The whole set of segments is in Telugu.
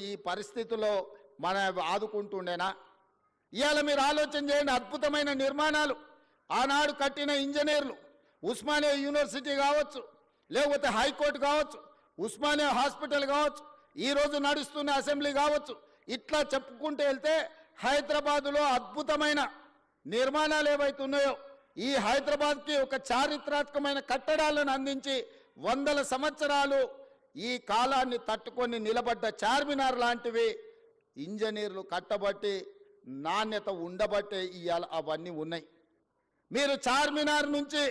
ఈ పరిస్థితుల్లో మన ఆదుకుంటుండేనా? ఇవాళ మీరు ఆలోచన చేయండి. అద్భుతమైన నిర్మాణాలు ఆనాడు కట్టిన ఇంజనీర్లు, ఉస్మానియా యూనివర్సిటీ కావచ్చు, లేకపోతే హైకోర్టు కావచ్చు, ఉస్మానియా హాస్పిటల్ కావచ్చు, ఈరోజు నడుస్తున్న అసెంబ్లీ కావచ్చు, ఇట్లా చెప్పుకుంటూ వెళ్తే హైదరాబాదులో అద్భుతమైన నిర్మాణాలు ఏవైతున్నాయో ఈ హైదరాబాద్కి ఒక చారిత్రాత్మకమైన కట్టడాలను అందించి వందల సంవత్సరాలు ఈ కాలాన్ని తట్టుకొని నిలబడ్డ చార్మినార్ లాంటివి ఇంజనీర్లు కట్టబట్టి నాణ్యత ఉండబట్టే ఇవాళ అవన్నీ ఉన్నాయి. మీరు చార్మినార్ నుంచి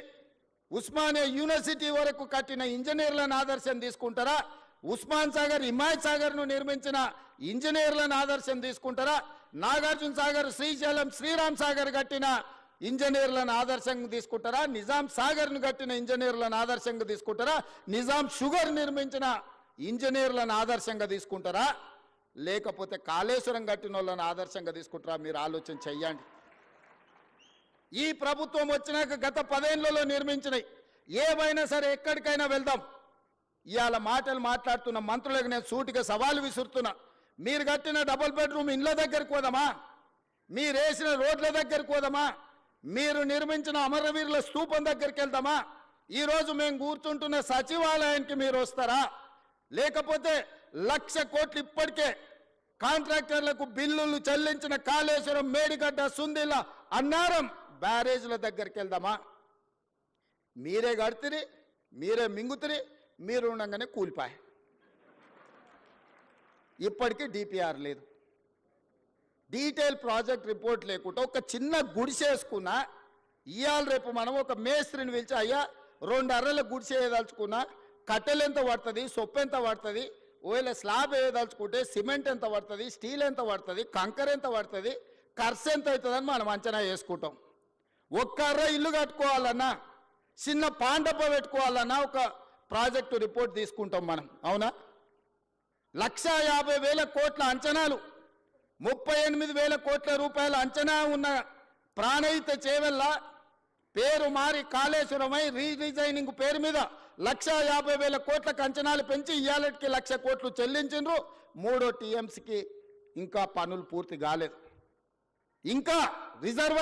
ఉస్మానియా యూనివర్సిటీ వరకు కట్టిన ఇంజనీర్లను ఆదర్శం తీసుకుంటారా? ఉస్మాన్ సాగర్, హిమాయత్ సాగర్ను నిర్మించిన ఇంజనీర్లను ఆదర్శం తీసుకుంటారా? నాగార్జున సాగర్, శ్రీశైలం, శ్రీరామ్ సాగర్ కట్టిన ఇంజనీర్లను ఆదర్శంగా తీసుకుంటారా? నిజాం సాగర్ను కట్టిన ఇంజనీర్లను ఆదర్శంగా తీసుకుంటారా? నిజాం షుగర్ నిర్మించిన ఇంజనీర్లను ఆదర్శంగా తీసుకుంటారా? లేకపోతే కాళేశ్వరం కట్టిన వాళ్ళని ఆదర్శంగా తీసుకుంటారా? మీరు ఆలోచన చెయ్యండి. ఈ ప్రభుత్వం వచ్చినాక గత 10 ఏళ్లలో నిర్మించినాయి ఏవైనా సరే ఎక్కడికైనా వెళ్దాం. ఇవాళ మాటలు మాట్లాడుతున్న మంత్రులకు నేను సూటిగా సవాలు విసురుతున్నా. మీరు కట్టిన డబుల్ బెడ్రూమ్ ఇండ్ల దగ్గరికి పోదామా? మీరు వేసిన రోడ్ల దగ్గరికి పోదామా? మీరు నిర్మించిన అమరవీరుల స్తూపం దగ్గరికి వెళ్దామా? ఈరోజు మేము కూర్చుంటున్న సచివాలయానికి మీరు వస్తారా? లేకపోతే 1,00,000 కోట్లు ఇప్పటికే కాంట్రాక్టర్లకు బిల్లులు చెల్లించిన కాళేశ్వరం, మేడిగడ్డ, సుందిల, అన్నారం బ్యారేజ్ల దగ్గరికి వెళ్దామా? మీరే కడితిరి, మీరే మింగుతిరి, మీరు ఉండగానే కూలిపాయి. ఇప్పటికీ డిపిఆర్ లేదు, డీటెయిల్ ప్రాజెక్ట్ రిపోర్ట్ లేకుండా ఒక చిన్న గుడిసేసుకున్నా ఇవాళ రేపు మనం ఒక మేస్త్రిని పిలిచి అయ్యా 2 అర్రల గుడిసే వేయదలుచుకున్నా కట్టెలు ఎంత పడుతుంది, సొప్పు ఎంత పడుతుంది, ఒకవేళ స్లాబ్ వేయదలుచుకుంటే సిమెంట్ ఎంత పడుతుంది, స్టీల్ ఎంత పడుతుంది, కంకర ఎంత పడుతుంది, ఖర్చు ఎంత అవుతుందని మనం అంచనా వేసుకుంటాం. ఒక్క అర్ర ఇల్లు కట్టుకోవాలన్నా, చిన్న పాండప పెట్టుకోవాలన్నా ఒక ప్రాజెక్టు రిపోర్ట్ తీసుకుంటాం మనం. అవునా? 1,50,000 కోట్ల అంచనాలు, 38,000 కోట్ల రూపాయల అంచనా ఉన్న ప్రాణహిత చేవెళ్ళ పేరు మారి కాళేశ్వరమై రీడిజైనింగ్ పేరు మీద 1,50,000 కోట్లకు అంచనాలు పెంచి ఇవాళకి 1,00,000 కోట్లు చెల్లించిండ్రు. 3వ టీఎంసీకి ఇంకా పనులు పూర్తి కాలేదు. ఇంకా రిజర్వ్